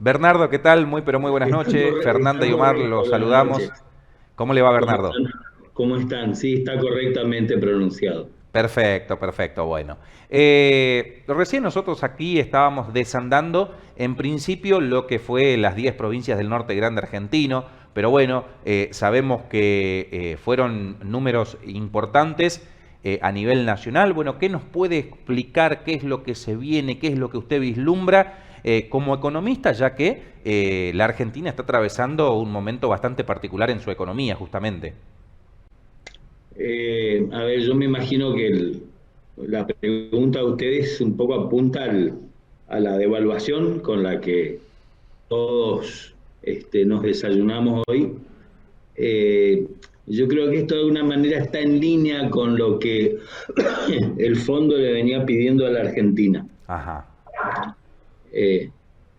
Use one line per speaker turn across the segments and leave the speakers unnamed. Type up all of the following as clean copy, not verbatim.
Bernardo, ¿qué tal? Muy, pero muy buenas
Está,
noches. Fernanda
está
y Omar,
correcto,
los
buenas
saludamos.
noches.
¿Cómo le va,
¿Cómo
Bernardo?
están? ¿Cómo están? Sí, está correctamente pronunciado.
Perfecto, perfecto, bueno. Recién nosotros aquí estábamos desandando, en principio, lo que fue las 10 provincias del norte grande argentino, pero bueno, sabemos que fueron números importantes a nivel nacional. Bueno, ¿qué nos puede explicar qué es lo que se viene, qué es lo que usted vislumbra como economista, ya que la Argentina está atravesando un momento bastante particular en su economía, justamente?
A ver, yo me imagino que la pregunta de ustedes un poco apunta a la devaluación con la que todos nos desayunamos hoy. Eh, yo creo que esto de alguna manera está en línea con lo que el fondo le venía pidiendo a la Argentina.
Ajá,
Eh,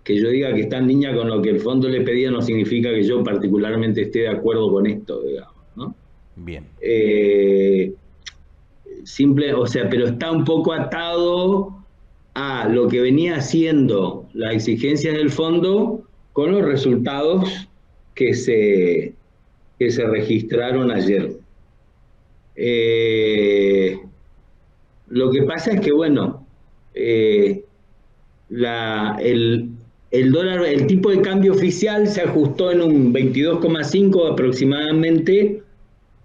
que yo diga que está en línea con lo que el fondo le pedía no significa que yo particularmente esté de acuerdo con esto, digamos, ¿no?
bien.
Eh, o sea, pero está un poco atado a lo que venía haciendo las exigencias del fondo con los resultados que se, que se registraron ayer. Eh, lo que pasa es que, bueno, eh, la, el dólar, el tipo de cambio oficial se ajustó en un 22,5 aproximadamente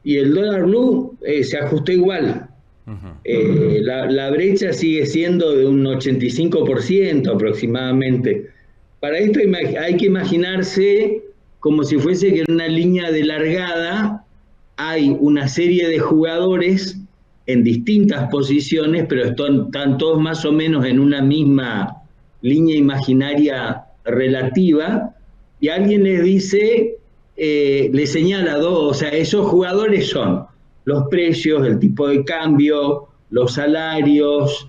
y el dólar blue se ajustó igual.
Ujú.
La brecha sigue siendo de un 85% aproximadamente. Para esto hay que imaginarse como si fuese que en una línea de largada hay una serie de jugadores en distintas posiciones, pero están todos más o menos en una misma línea imaginaria relativa, y alguien les dice, le señala dos, o sea, esos jugadores son los precios, el tipo de cambio, los salarios,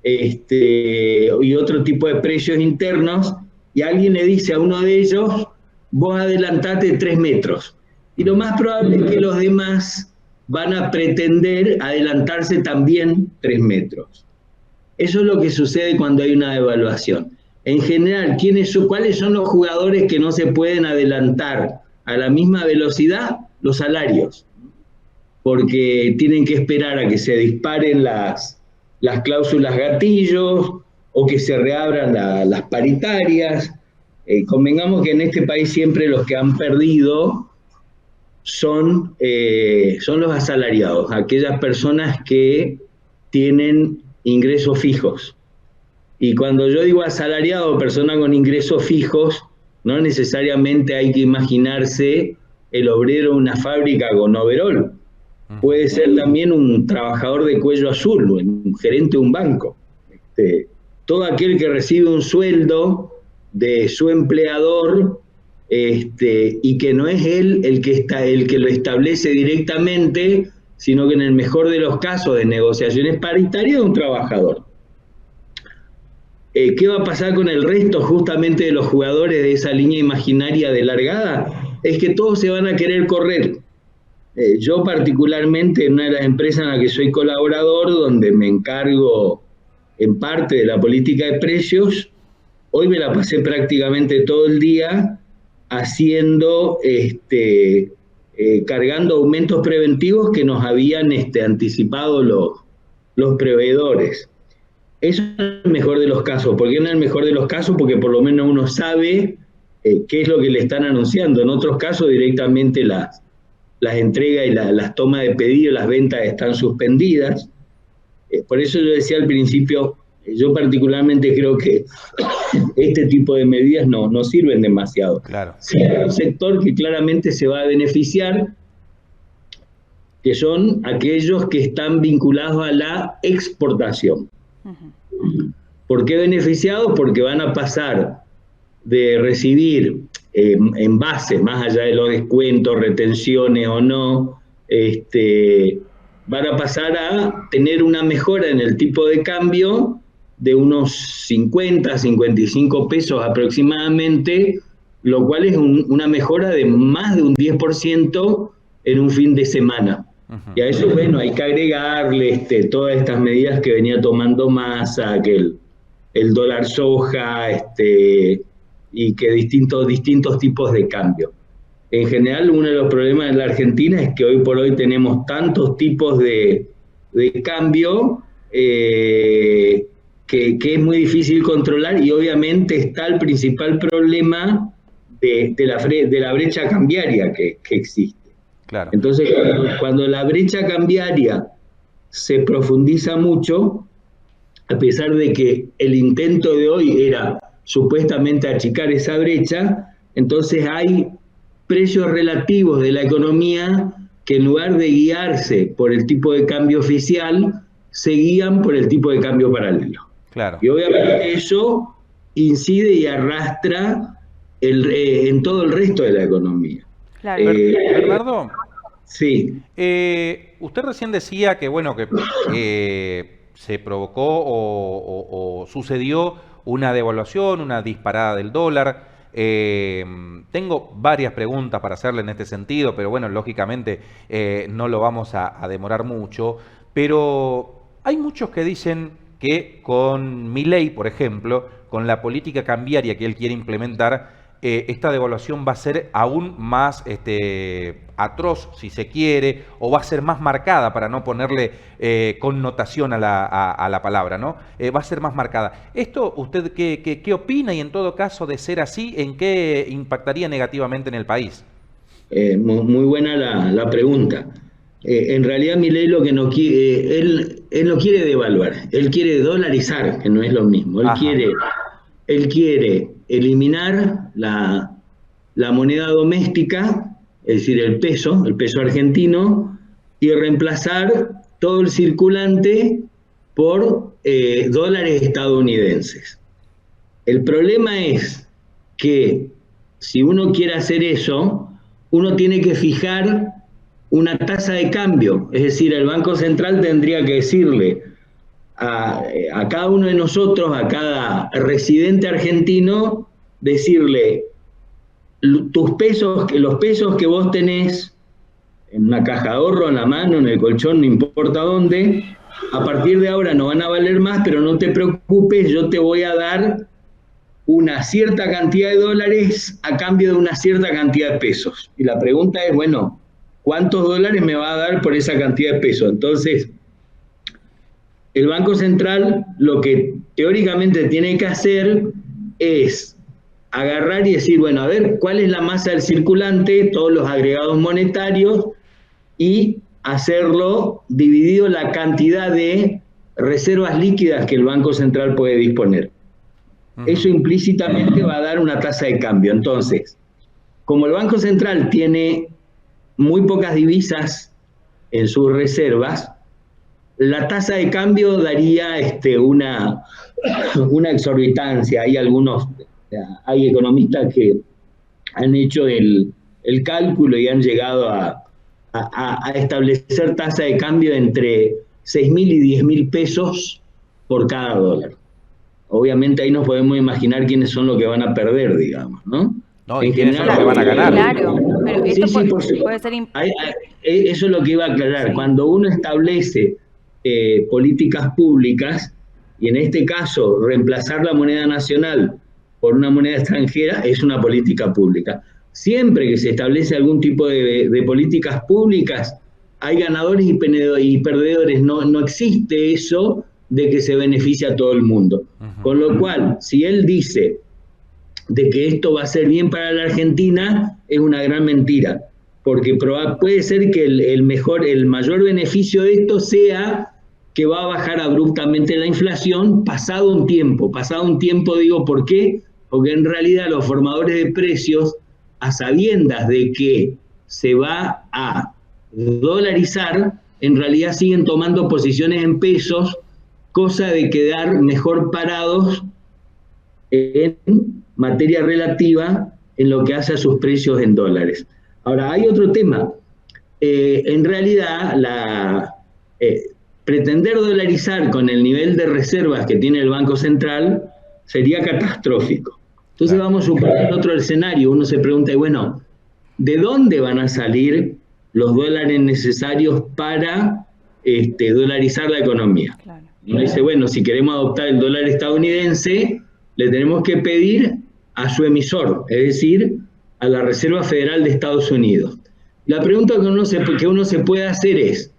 y otro tipo de precios internos, y alguien le dice a uno de ellos, vos adelantate 3 metros. Y lo
Ujú.
más probable es que los demás van a pretender adelantarse también 3 metros. Eso es lo que sucede cuando hay una devaluación. En general, ¿cuáles son los jugadores que no se pueden adelantar a la misma velocidad? Los salarios, porque tienen que esperar a que se disparen las cláusulas gatillos o que se reabran las paritarias. Convengamos que en este país siempre los que han perdido son los asalariados, aquellas personas que tienen ingresos fijos. Y cuando yo digo asalariado, persona con ingresos fijos, no necesariamente hay que imaginarse el obrero de una fábrica con overol.
Ujú.
Puede ser también un trabajador de cuello azul, un gerente de un banco. Todo aquel que recibe un sueldo de su empleador, y que no es él el que lo establece directamente, sino que en el mejor de los casos de negociaciones paritarias es un trabajador. ¿Qué va a pasar con el resto justamente de los jugadores de esa línea imaginaria de largada? Es que todos se van a querer correr. Yo particularmente en una de las empresas en la que soy colaborador, donde me encargo en parte de la política de precios, hoy me la pasé prácticamente todo el día haciendo, cargando aumentos preventivos que nos habían anticipado los proveedores. Eso es el mejor de los casos. ¿Por qué no es el mejor de los casos? Porque por lo menos uno sabe qué es lo que le están anunciando. En otros casos directamente las entregas y las tomas de pedido, las ventas están suspendidas. Por eso yo decía al principio, yo particularmente creo que este tipo de medidas no sirven demasiado.
Claro.
Sí, hay un sector que claramente se va a beneficiar, que son aquellos que están vinculados a la exportación. ¿Por qué beneficiados? Porque van a pasar de recibir envases, más allá de los descuentos, retenciones o no, van a pasar a tener una mejora en el tipo de cambio de unos 50, 55 pesos aproximadamente, lo cual es una mejora de más de un 10% en un fin de semana.
Ujú.
Y a eso, bueno, hay que agregarle todas estas medidas que venía tomando Massa, que el dólar soja, y que distintos tipos de cambio. En general, uno de los problemas de la Argentina es que hoy por hoy tenemos tantos tipos de cambio que es muy difícil controlar, y obviamente está el principal problema de la brecha cambiaria que existe.
Claro.
Entonces, cuando la brecha cambiaria se profundiza mucho, a pesar de que el intento de hoy era supuestamente achicar esa brecha, entonces hay precios relativos de la economía que en lugar de guiarse por el tipo de cambio oficial, se guían por el tipo de cambio paralelo.
Claro.
Y obviamente eso incide y arrastra en todo el resto de la economía.
Claro. Bernardo.
Sí.
Usted recién decía que, bueno, que se provocó o sucedió una devaluación, una disparada del dólar. Tengo varias preguntas para hacerle en este sentido, pero bueno, lógicamente no lo vamos a demorar mucho. Pero hay muchos que dicen que con Milei, por ejemplo, con la política cambiaria que él quiere implementar, esta devaluación va a ser aún más atroz, si se quiere, o va a ser más marcada, para no ponerle connotación a la palabra, ¿no? Va a ser más marcada. ¿Esto usted qué opina? Y en todo caso, de ser así, ¿en qué impactaría negativamente en el país?
Muy buena la pregunta. En realidad Milei lo que no quiere, él no quiere devaluar, él quiere dolarizar, que no es lo mismo. Él quiere eliminar la moneda doméstica, es decir, el peso argentino, y reemplazar todo el circulante por dólares estadounidenses. El problema es que si uno quiere hacer eso, uno tiene que fijar una tasa de cambio, es decir, el Banco Central tendría que decirle a cada uno de nosotros, a cada residente argentino, decirle, los pesos que vos tenés en una caja de ahorro, en la mano, en el colchón, no importa dónde, a partir de ahora no van a valer más, pero no te preocupes, yo te voy a dar una cierta cantidad de dólares a cambio de una cierta cantidad de pesos. Y la pregunta es, bueno, ¿cuántos dólares me va a dar por esa cantidad de pesos? Entonces, el Banco Central lo que teóricamente tiene que hacer es agarrar y decir, bueno, a ver, ¿cuál es la masa del circulante? Todos los agregados monetarios, y hacerlo dividido la cantidad de reservas líquidas que el Banco Central puede disponer. Eso implícitamente va a dar una tasa de cambio. Entonces, como el Banco Central tiene muy pocas divisas en sus reservas, la tasa de cambio daría una exorbitancia. Hay economistas que han hecho el cálculo y han llegado a establecer tasa de cambio entre 6.000 y 10.000 pesos por cada dólar. Obviamente ahí nos podemos imaginar quiénes son los que van a perder, digamos, ¿no?
No, y quiénes son los que van a ganar.
Claro, pero esto puede ser...
Eso es lo que iba a aclarar. Sí. Cuando uno establece políticas públicas, y en este caso reemplazar la moneda nacional por una moneda extranjera, es una política pública. Siempre que se establece algún tipo de políticas públicas, hay ganadores y perdedores. No existe eso de que se beneficia a todo el mundo. Con lo cual, si él dice de que esto va a ser bien para la Argentina, es una gran mentira, porque puede ser que el mayor beneficio de esto sea que va a bajar abruptamente la inflación pasado un tiempo, digo, ¿por qué? Porque en realidad los formadores de precios, a sabiendas de que se va a dolarizar, en realidad siguen tomando posiciones en pesos, cosa de quedar mejor parados en materia relativa en lo que hace a sus precios en dólares. Ahora, hay otro tema. En realidad, pretender dolarizar con el nivel de reservas que tiene el Banco Central sería catastrófico. Entonces vamos a suponer otro escenario. Uno se pregunta, bueno, ¿de dónde van a salir los dólares necesarios para dolarizar la economía? Claro. Uno dice, bueno, si queremos adoptar el dólar estadounidense, le tenemos que pedir a su emisor, es decir, a la Reserva Federal de Estados Unidos. La pregunta que uno se puede hacer es,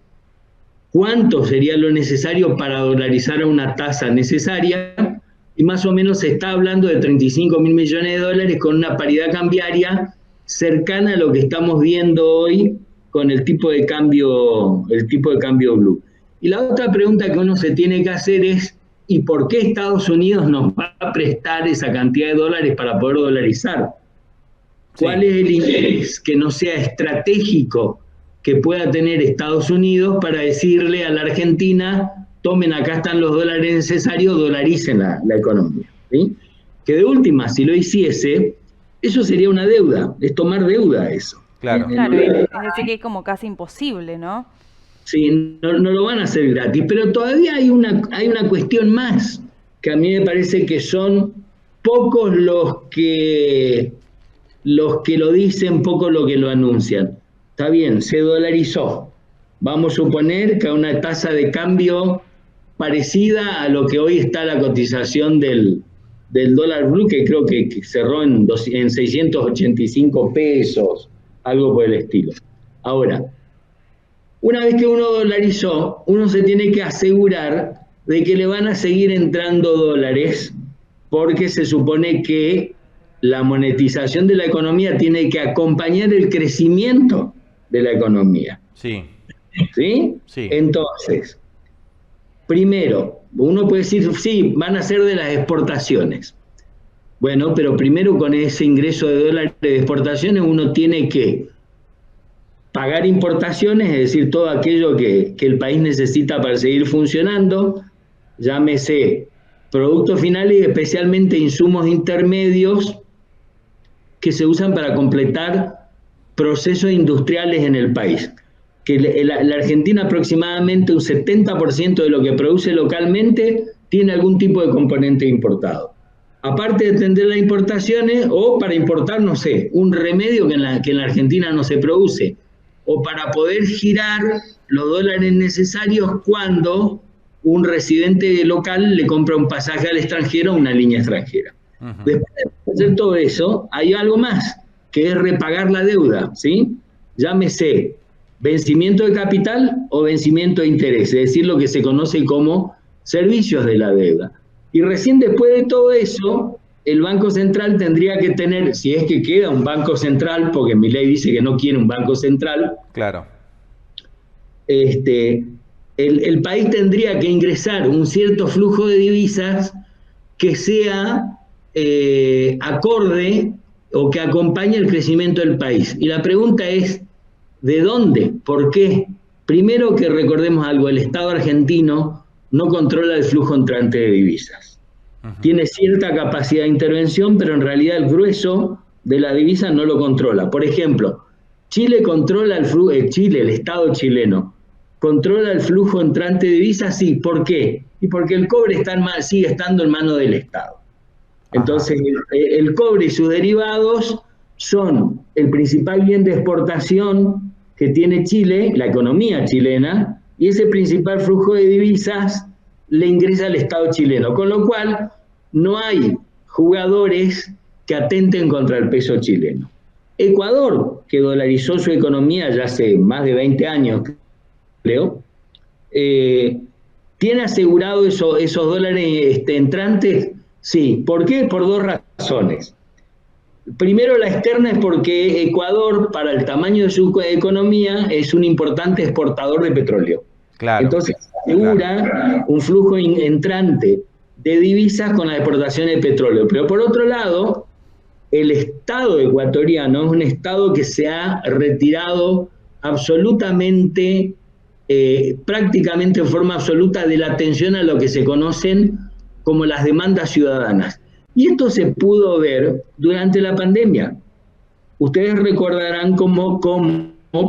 ¿cuánto sería lo necesario para dolarizar a una tasa necesaria? Y más o menos se está hablando de 35 mil millones de dólares con una paridad cambiaria cercana a lo que estamos viendo hoy con el tipo de cambio blue. Y la otra pregunta que uno se tiene que hacer es, ¿y por qué Estados Unidos nos va a prestar esa cantidad de dólares para poder dolarizar? ¿Cuál es el interés que no sea estratégico que pueda tener Estados Unidos para decirle a la Argentina, tomen, acá están los dólares necesarios, dolaricen la economía? ¿Sí? Que de última, si lo hiciese, eso sería una deuda, es tomar deuda eso.
Claro, es decir que es como casi imposible, ¿no?
Sí, no lo van a hacer gratis, pero todavía hay una cuestión más, que a mí me parece que son pocos los que lo dicen, pocos los que lo anuncian. Está bien, se dolarizó. Vamos a suponer que a una tasa de cambio parecida a lo que hoy está la cotización del dólar blue, que creo que cerró en 685 pesos, algo por el estilo. Ahora, una vez que uno dolarizó, uno se tiene que asegurar de que le van a seguir entrando dólares, porque se supone que la monetización de la economía tiene que acompañar el crecimiento de la economía.
Sí.
¿Sí?
Sí.
Entonces, primero, uno puede decir, sí, van a ser de las exportaciones. Bueno, pero primero con ese ingreso de dólares de exportaciones uno tiene que pagar importaciones, es decir, todo aquello que el país necesita para seguir funcionando, llámese productos finales y especialmente insumos intermedios que se usan para completar procesos industriales en el país. Que la Argentina aproximadamente un 70% de lo que produce localmente tiene algún tipo de componente importado. Aparte de atender las importaciones, o para importar, no sé, un remedio que en la Argentina no se produce, o para poder girar los dólares necesarios cuando un residente local le compra un pasaje al extranjero o una línea extranjera. Uh-huh. Después de hacer todo eso, hay algo más, que es repagar la deuda, ¿sí? Llámese vencimiento de capital o vencimiento de interés, es decir, lo que se conoce como servicios de la deuda. Y recién después de todo eso, el Banco Central tendría que tener, si es que queda un Banco Central, porque Milei dice que no quiere un Banco Central,
claro.
El país tendría que ingresar un cierto flujo de divisas que sea acorde o que acompañe el crecimiento del país. Y la pregunta es, ¿de dónde? ¿Por qué? Primero que recordemos algo, el Estado argentino no controla el flujo entrante de divisas. Uh-huh. Tiene cierta capacidad de intervención, pero en realidad el grueso de la divisa no lo controla. Por ejemplo, Chile controla el flujo, el Estado chileno controla el flujo entrante de divisas, sí. ¿Por qué? Y porque el cobre sigue estando en manos del Estado. Entonces, el cobre y sus derivados son el principal bien de exportación que tiene Chile, la economía chilena, y ese principal flujo de divisas le ingresa al Estado chileno, con lo cual no hay jugadores que atenten contra el peso chileno. Ecuador, que dolarizó su economía ya hace más de 20 años, creo, ¿tiene asegurado esos dólares entrantes? Sí. ¿Por qué? Por dos razones. Primero, la externa es porque Ecuador, para el tamaño de su economía, es un importante exportador de petróleo. Claro. Entonces, asegura un flujo entrante de divisas con la exportación de petróleo. Pero por otro lado, el Estado ecuatoriano es un Estado que se ha retirado absolutamente, prácticamente en forma absoluta, de la atención a lo que se conocen como las demandas ciudadanas. Y esto se pudo ver durante la pandemia. Ustedes recordarán cómo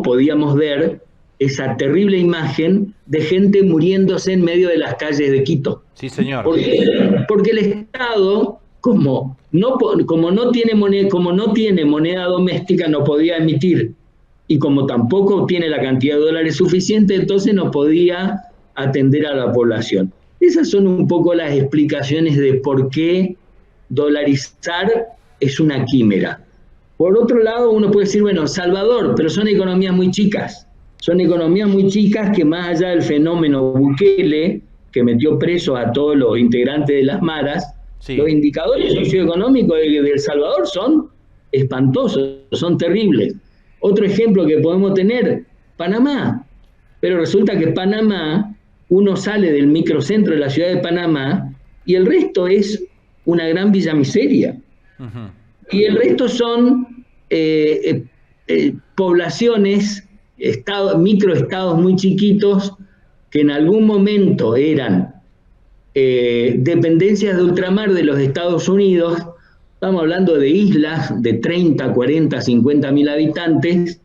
podíamos ver esa terrible imagen de gente muriéndose en medio de las calles de Quito.
Sí, señor.
Porque el Estado, como no tiene moneda doméstica, no podía emitir. Y como tampoco tiene la cantidad de dólares suficiente, entonces no podía atender a la población. Esas son un poco las explicaciones de por qué dolarizar es una quimera. Por otro lado, uno puede decir, bueno, Salvador, pero son economías muy chicas. Son economías muy chicas que más allá del fenómeno Bukele, que metió presos a todos los integrantes de las maras,
Sí.
los indicadores socioeconómicos de El Salvador son espantosos, son terribles. Otro ejemplo que podemos tener, Panamá. Pero resulta que Panamá, uno sale del microcentro de la ciudad de Panamá y el resto es una gran villa miseria.
Ujú.
Y el resto son poblaciones, microestados muy chiquitos que en algún momento eran dependencias de ultramar de los Estados Unidos. Estamos hablando de islas de 30, 40, 50 mil habitantes,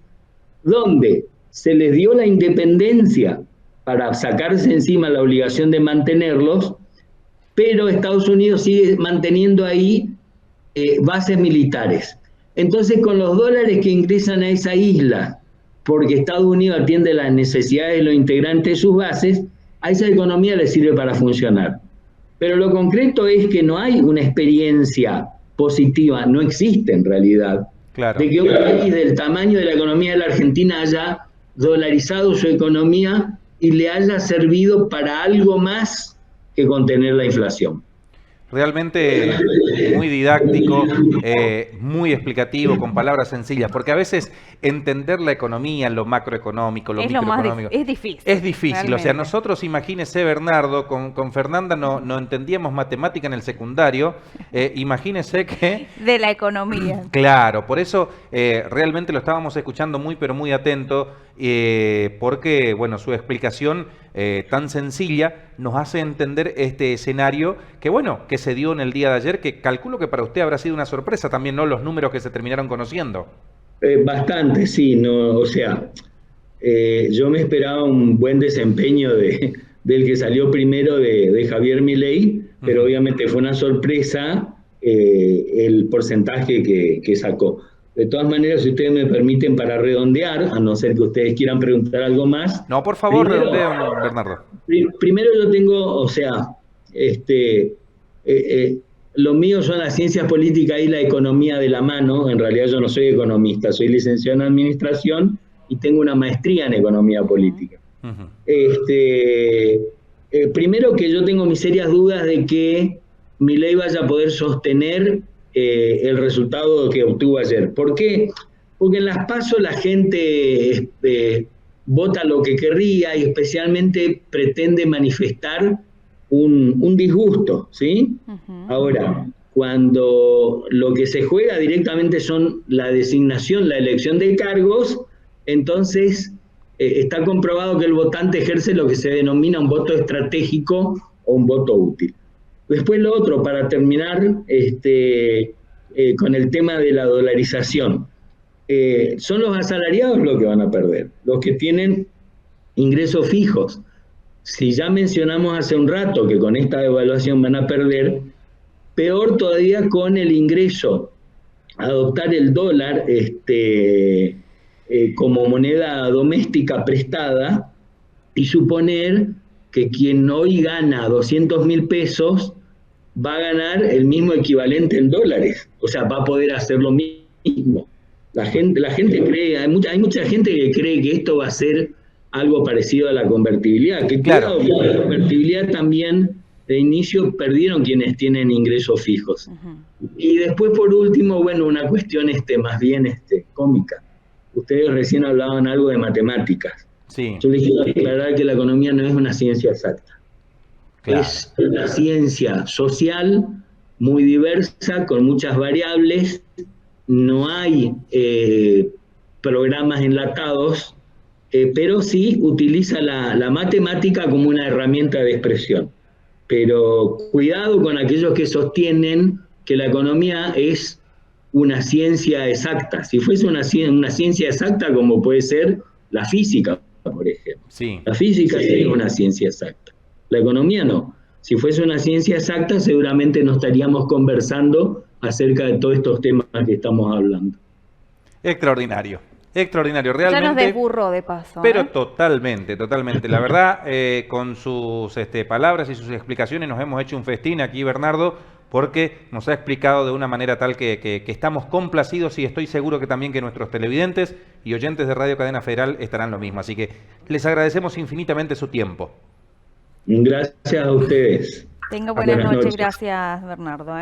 donde se les dio la independencia para sacarse encima la obligación de mantenerlos, pero Estados Unidos sigue manteniendo ahí bases militares. Entonces, con los dólares que ingresan a esa isla, porque Estados Unidos atiende las necesidades de los integrantes de sus bases, a esa economía le sirve para funcionar. Pero lo concreto es que no hay una experiencia positiva, no existe en realidad,
Claro.
de que un país del tamaño de la economía de la Argentina haya dolarizado su economía y le haya servido para algo más que contener la inflación.
Realmente muy didáctico, muy explicativo, con palabras sencillas, porque a veces entender la economía, lo macroeconómico, lo
Es lo más
microeconómico,
es difícil.
es difícil. O sea,
realmente.
nosotros, imagínese, Bernardo, con Fernanda no entendíamos matemática en el secundario, imagínese que...
De la economía.
Claro, por eso realmente lo estábamos escuchando muy, pero muy atento, porque, bueno, su explicación tan sencilla nos hace entender este escenario que, bueno, que se dio en el día de ayer, que calculo que para usted habrá sido una sorpresa también, ¿no? Los números que se terminaron conociendo.
Bastante, sí, no, o sea, yo me esperaba un buen desempeño del que salió primero de Javier Milei, pero obviamente fue una sorpresa el porcentaje que sacó. De todas maneras, si ustedes me permiten para redondear, a no ser que ustedes quieran preguntar algo más.
No, por favor, redondeen, Bernardo.
Primero yo tengo, o sea, lo mío son las ciencias políticas y la economía de la mano. En realidad yo no soy economista, soy licenciado en administración y tengo una maestría en economía política.
Uh-huh.
Primero que yo tengo mis serias dudas de que Milei vaya a poder sostener el resultado que obtuvo ayer. ¿Por qué? Porque en las PASO la gente vota lo que querría y especialmente pretende manifestar un disgusto, ¿sí?
Ujú.
Ahora, cuando lo que se juega directamente son la designación, la elección de cargos, entonces está comprobado que el votante ejerce lo que se denomina un voto estratégico o un voto útil. Después lo otro, para terminar con el tema de la dolarización. Son los asalariados los que van a perder, los que tienen ingresos fijos. Si ya mencionamos hace un rato que con esta devaluación van a perder, peor todavía con el ingreso, adoptar el dólar como moneda doméstica prestada y suponer que quien hoy gana 200.000 pesos va a ganar el mismo equivalente en dólares, o sea, va a poder hacer lo mismo. La gente cree, hay mucha gente que cree que esto va a ser algo parecido a la convertibilidad, que
Claro.
cuidado, que la convertibilidad también de inicio perdieron quienes tienen ingresos fijos.
Ujú.
Y después, por último, bueno, una cuestión más bien cómica. Ustedes recién hablaban algo de matemáticas.
Sí,
Yo les quiero aclarar que la economía no es una ciencia exacta.
claro.
Es una ciencia social muy diversa, con muchas variables. No hay programas enlatados, pero sí utiliza la matemática como una herramienta de expresión. Pero cuidado con aquellos que sostienen que la economía es una ciencia exacta. Si fuese una ciencia exacta, como puede ser la física, por ejemplo.
Sí.
La física sí es una ciencia exacta. La economía no. Si fuese una ciencia exacta, seguramente no estaríamos conversando acerca de todos estos temas que estamos hablando.
Extraordinario. Extraordinario,
Ya nos
realmente.
desburró de paso.
Pero totalmente, totalmente. La verdad, con sus palabras y sus explicaciones nos hemos hecho un festín aquí, Bernardo, porque nos ha explicado de una manera tal que estamos complacidos y estoy seguro que también que nuestros televidentes y oyentes de Radio Cadena Federal estarán lo mismo. Así que les agradecemos infinitamente su tiempo.
Gracias a ustedes.
Tenga buenas
Buenas
noches.
noches.
Gracias, Bernardo.